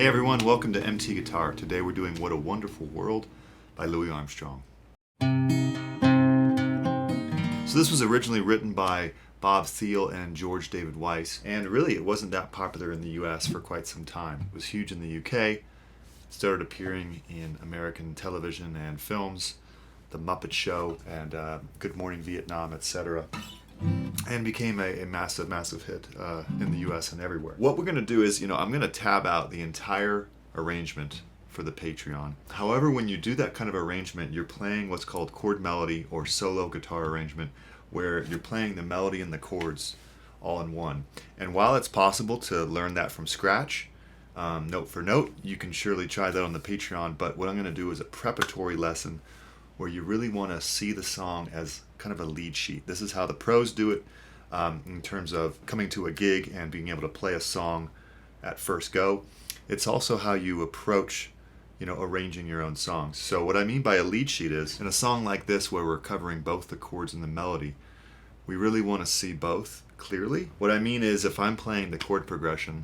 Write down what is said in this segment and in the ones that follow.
Hey everyone, welcome to MT Guitar. Today we're doing What a Wonderful World by Louis Armstrong. So this was originally written by Bob Thiele and George David Weiss, and really it wasn't that popular in the US for quite some time. It was huge in the UK, started appearing in American television and films, The Muppet Show and Good Morning Vietnam, etc. and became a massive, massive hit in the US and everywhere. What we're going to do is, I'm going to tab out the entire arrangement for the Patreon. However, when you do that kind of arrangement, you're playing what's called chord melody or solo guitar arrangement, where you're playing the melody and the chords all in one. And while it's possible to learn that from scratch, note for note, you can surely try that on the Patreon, but what I'm going to do is a preparatory lesson where you really want to see the song as kind of a lead sheet. This is how the pros do it in terms of coming to a gig and being able to play a song at first go. It's also how you approach, arranging your own songs. So what I mean by a lead sheet is, in a song like this where we're covering both the chords and the melody, we really want to see both clearly. What I mean is, if I'm playing the chord progression,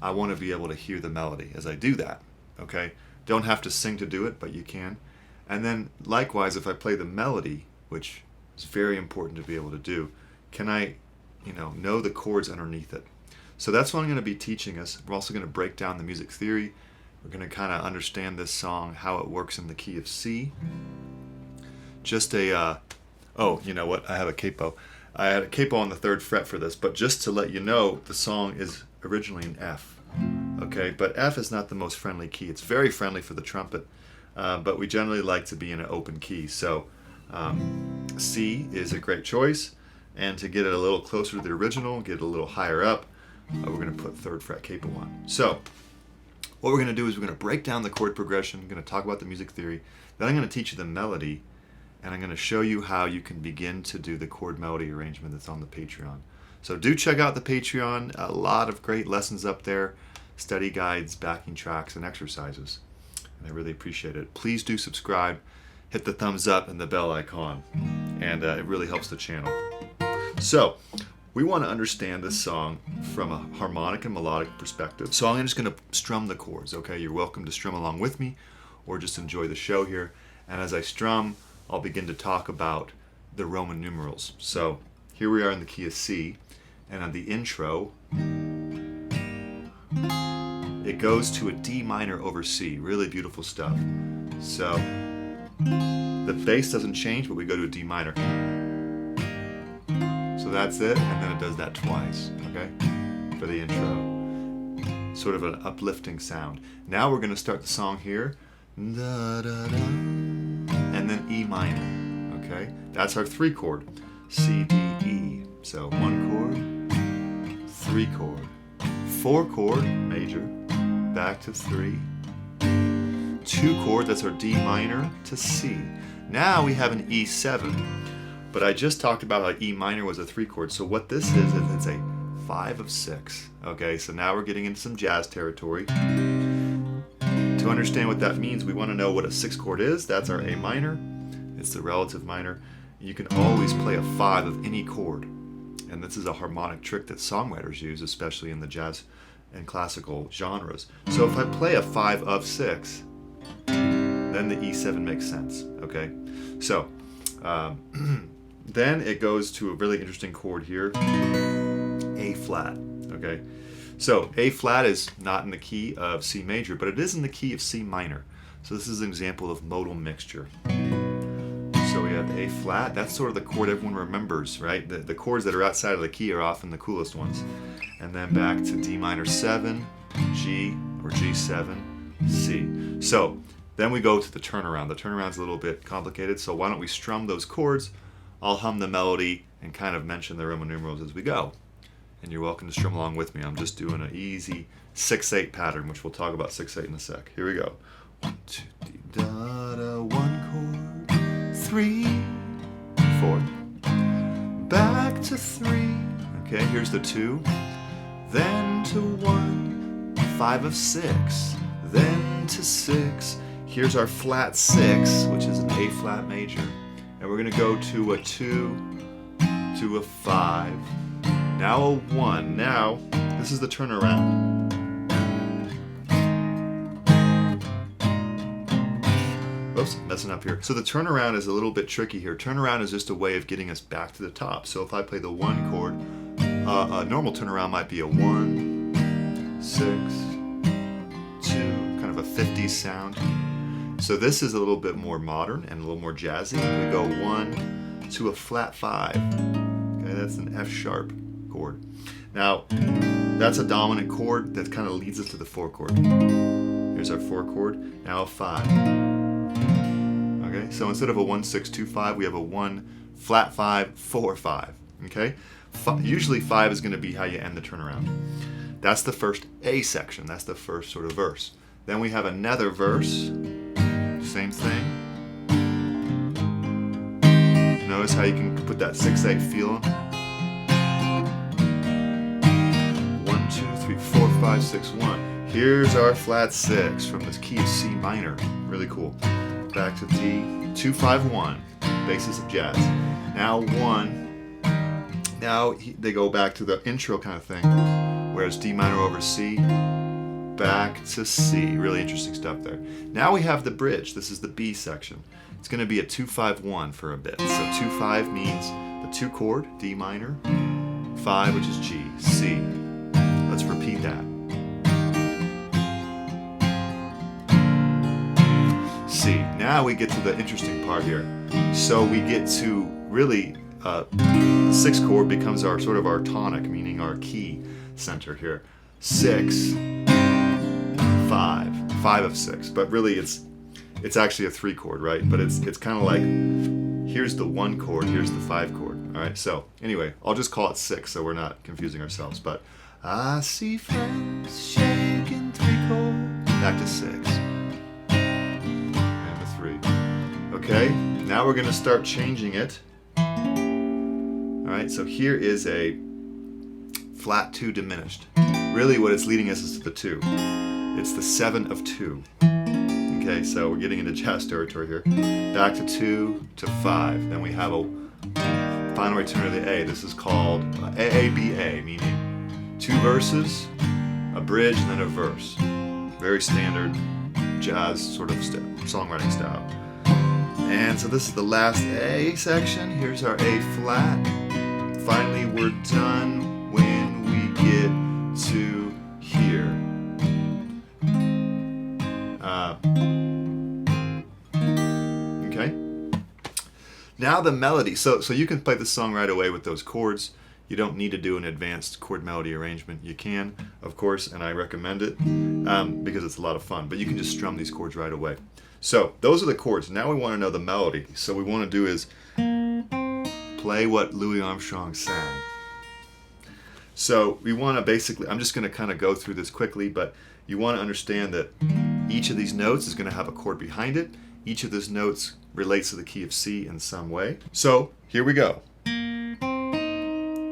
I want to be able to hear the melody as I do that, okay? Don't have to sing to do it, but you can. And then likewise, if I play the melody, which is very important to be able to do, can I, know the chords underneath it? So that's what I'm going to be teaching us. We're also going to break down the music theory. We're going to kind of understand this song, how it works in the key of C. Just oh, you know what? I have a capo. I had a capo on the 3rd fret for this, but just to let you know, the song is originally in F. Okay, but F is not the most friendly key. It's very friendly for the trumpet. But we generally like to be in an open key. So C is a great choice, and to get it a little closer to the original, get it a little higher up, we're going to put 3rd fret capo on. So what we're going to do is we're going to break down the chord progression, I'm going to talk about the music theory, then I'm going to teach you the melody, and I'm going to show you how you can begin to do the chord melody arrangement that's on the Patreon. So do check out the Patreon, a lot of great lessons up there, study guides, backing tracks, and exercises. And I really appreciate it. Please do subscribe, hit the thumbs up and the bell icon, and it really helps the channel. So we want to understand this song from a harmonic and melodic perspective. So I'm just going to strum the chords, okay? You're welcome to strum along with me or just enjoy the show here. And as I strum, I'll begin to talk about the Roman numerals. So here we are in the key of C, and on the intro, it goes to a D minor over C. Really beautiful stuff. So the bass doesn't change, but we go to a D minor. So that's it, and then it does that twice, okay, for the intro. Sort of an uplifting sound. Now we're going to start the song here. Da, da, da, and then E minor, okay? That's our 3 chord. C, D, E. So 1 chord, 3 chord, 4 chord, major, back to 3, 2 chord, that's our D minor to C. Now we have an E7, but I just talked about how E minor was a 3 chord, so what this is it's a 5 of 6. Okay, so now we're getting into some jazz territory. To understand what that means, we want to know what a 6 chord is. That's our A minor. It's the relative minor. You can always play a 5 of any chord, and this is a harmonic trick that songwriters use, especially in the jazz and classical genres. So if I play a 5 of 6, then the E7 makes sense, okay? So then it goes to a really interesting chord here, A flat, okay? So A flat is not in the key of C major, but it is in the key of C minor. So this is an example of modal mixture. So we have A flat, that's sort of the chord everyone remembers, right? The chords that are outside of the key are often the coolest ones. And then back to D minor 7, G, or G7, C. So then we go to the turnaround. The turnaround's a little bit complicated, so why don't we strum those chords? I'll hum the melody and kind of mention the Roman numerals as we go. And you're welcome to strum along with me. I'm just doing an easy 6/8 pattern, which we'll talk about 6/8 in a sec. Here we go. 1, 2, 3, da, da, 1 chord, 3, 4, back to 3. Okay, here's the 2, then to 1, 5 of 6, then to 6. Here's our flat 6, which is an A flat major, and we're going to go to a 2, to a 5, now a 1. Now, this is the turnaround. Oops, messing up here. So the turnaround is a little bit tricky here. Turnaround is just a way of getting us back to the top. So if I play the 1 chord, a normal turnaround might be a 1, 6, 2, kind of a 50s sound. So this is a little bit more modern and a little more jazzy. We go 1 to a flat 5. Okay, that's an F sharp chord. Now, that's a dominant chord that kind of leads us to the 4 chord. Here's our 4 chord, now a 5. Okay, so instead of a 1, 6, 2, 5, we have a 1, flat 5, 4, 5. Okay, usually 5 is going to be how you end the turnaround. That's the first A section, that's the first sort of verse. Then we have another verse, same thing. Notice how you can put that 6/8 feel on. 1, 2, 3, 4, 5, 6, 1. Here's our flat 6 from this key of C minor. Really cool. Back to D, 2, 5, 1. Basis of jazz. Now 1. Now they go back to the intro kind of thing. Whereas D minor over C, back to C. Really interesting stuff there. Now we have the bridge. This is the B section. It's going to be a 2, 5, 1 for a bit. So 2, 5 means the 2 chord, D minor, 5, which is G, C. Let's repeat that. C. Now we get to the interesting part here. So we get to really, the 6th chord becomes our sort of our tonic, meaning our key center here. 6, 5, 5 of 6. But really it's actually a 3 chord, right? But it's kind of like, here's the 1 chord, here's the 5 chord. All right, so anyway, I'll just call it 6 so we're not confusing ourselves. But I see friends shaking 3 chords. Back to 6. And a 3. Okay, now we're going to start changing it. All right, so here is a flat 2 diminished. Really what it's leading us is to the 2. It's the 7 of 2. Okay, so we're getting into jazz territory here. Back to 2 to 5. Then we have a final return of the A. This is called AABA, meaning 2 verses, a bridge, and then a verse. Very standard jazz sort of songwriting style. And so this is the last A section. Here's our A flat. Finally, we're done when we get to here. Okay. Now the melody. So you can play the song right away with those chords. You don't need to do an advanced chord melody arrangement. You can, of course, and I recommend it because it's a lot of fun. But you can just strum these chords right away. So those are the chords. Now we want to know the melody. So what we want to do is play what Louis Armstrong sang. So we want to basically, I'm just going to kind of go through this quickly, but you want to understand that each of these notes is going to have a chord behind it. Each of those notes relates to the key of C in some way. So here we go.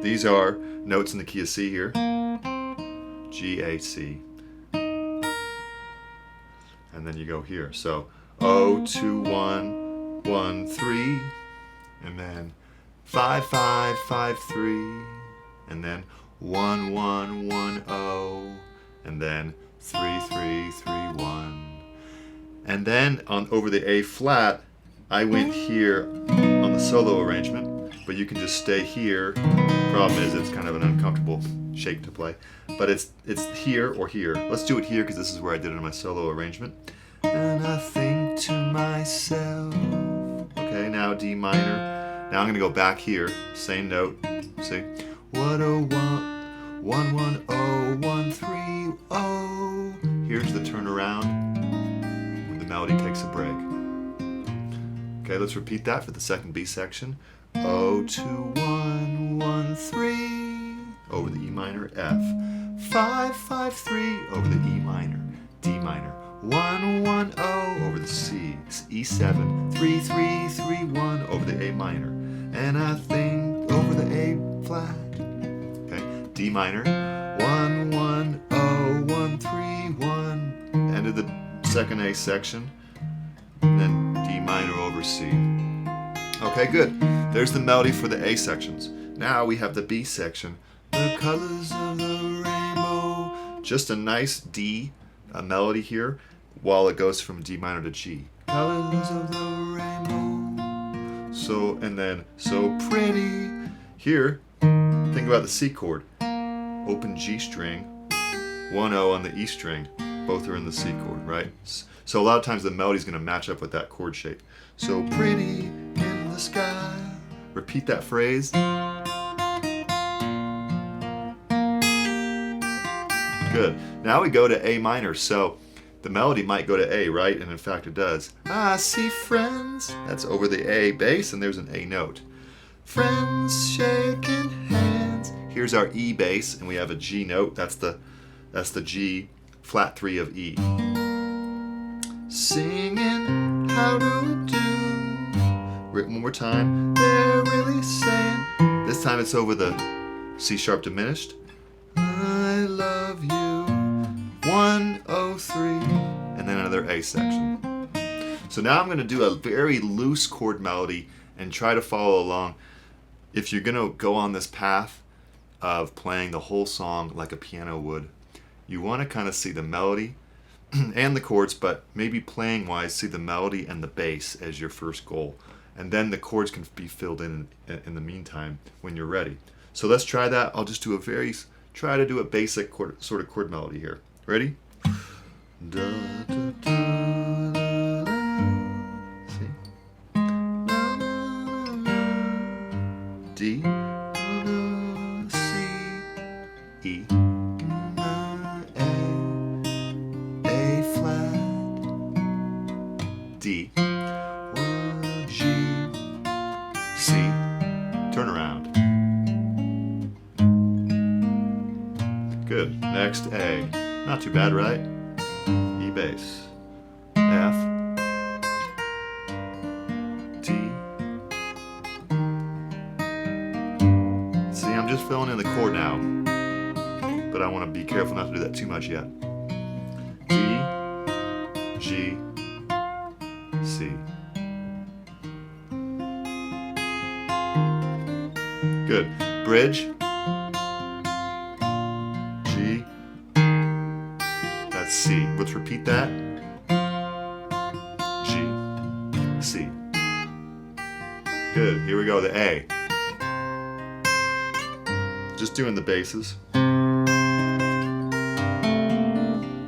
These are notes in the key of C here. G, A, C. And then you go here. So 0, 2, 1, 1, 3. And then 5, 5, 5, 3. And then 1, 1, 1, 0. And then 3, 3, 3, 1. And then over the A flat, I went here on the solo arrangement, but you can just stay here. Problem is it's kind of an uncomfortable shape to play, but it's here or here. Let's do it here because this is where I did it in my solo arrangement. And I think to myself, okay, now D minor. Now I'm gonna go back here, same note. See, what a 1, 1, 1, 0, 1, 3, 0. Here's the turnaround when the melody takes a break. Okay, let's repeat that for the second B section. 0, 2, 1, 1, 3 over the E minor, F. 5, 5, 3 over the E minor, D minor. 1, 1, 0 over the C, E7. 3, 3, 3, 1 over the A minor. And I think over the A flat. Okay, D minor. 1, 1, 0, 1, 3, 1. End of the second A section. And then D minor over C. Okay, good. There's the melody for the A sections. Now we have the B section. The colors of the rainbow. Just a nice D melody here while it goes from D minor to G. colors of the rainbow. So, and then so pretty. Here, think about the C chord. Open G string, 1 O on the E string. Both are in the C chord, right? So a lot of times the melody is going to match up with that chord shape. So pretty in the sky. Repeat that phrase. Good. Now we go to A minor. So the melody might go to A, right? And in fact it does. I see friends. That's over the A bass, and there's an A note. Friends shaking hands. Here's our E bass, and we have a G note. That's the G flat 3 of E. Singing, how do we do? One more time. They're really saying. This time it's over the C sharp diminished. I love you. 103, and then another A section. So now I'm going to do a very loose chord melody and try to follow along. If you're going to go on this path of playing the whole song like a piano would, you want to kind of see the melody and the chords, but maybe playing wise, see the melody and the bass as your first goal. And then the chords can be filled in the meantime when you're ready. So let's try that. I'll just do try to do a basic sort of chord melody here. Ready? Da, da, da, da, da. See? D, C, E, A flat, D, G, C. Turn around. Good. Next A. Not too bad, right? E bass. F. D. See, I'm just filling in the chord now, but I want to be careful not to do that too much yet. D, G, C. Good. Bridge. G. That's C. Let's repeat that. G, C. Good. Here we go. The A. Just doing the basses. A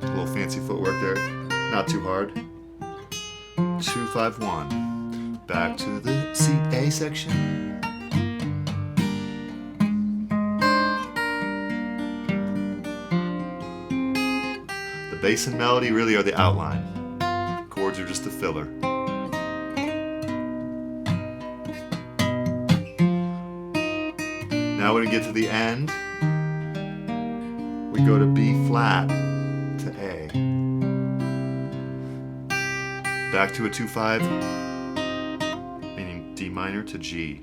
little fancy footwork there. Not too hard. 2, 5, 1. Back to the C A section. Bass and melody really are the outline. Chords are just the filler. Now when we get to the end, we go to B flat to A. Back to a 2-5, meaning D minor to G.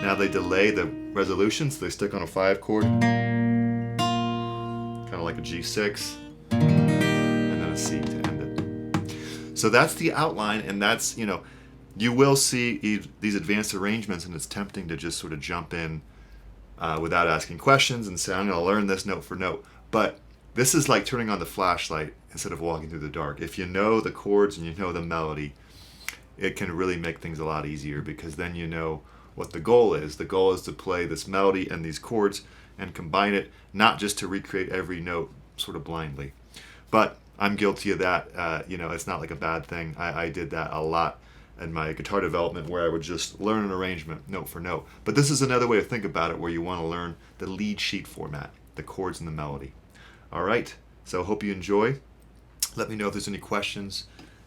Now they delay the resolution, so they stick on a 5 chord. Like a G6, and then a C to end it. So that's the outline, and that's, you will see these advanced arrangements, and it's tempting to just sort of jump in without asking questions and say, I'm going to learn this note for note. But this is like turning on the flashlight instead of walking through the dark. If you know the chords and you know the melody, it can really make things a lot easier, because then you know what the goal is. The goal is to play this melody and these chords and combine it, not just to recreate every note sort of blindly. But I'm guilty of that. It's not like a bad thing. I did that a lot in my guitar development, where I would just learn an arrangement note for note. But this is another way to think about it, where you want to learn the lead sheet format, the chords and the melody. All right, so hope you enjoy. Let me know if there's any questions,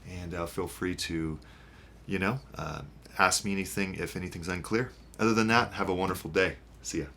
and feel free to, ask me anything if anything's unclear. Other than that, have a wonderful day. See ya.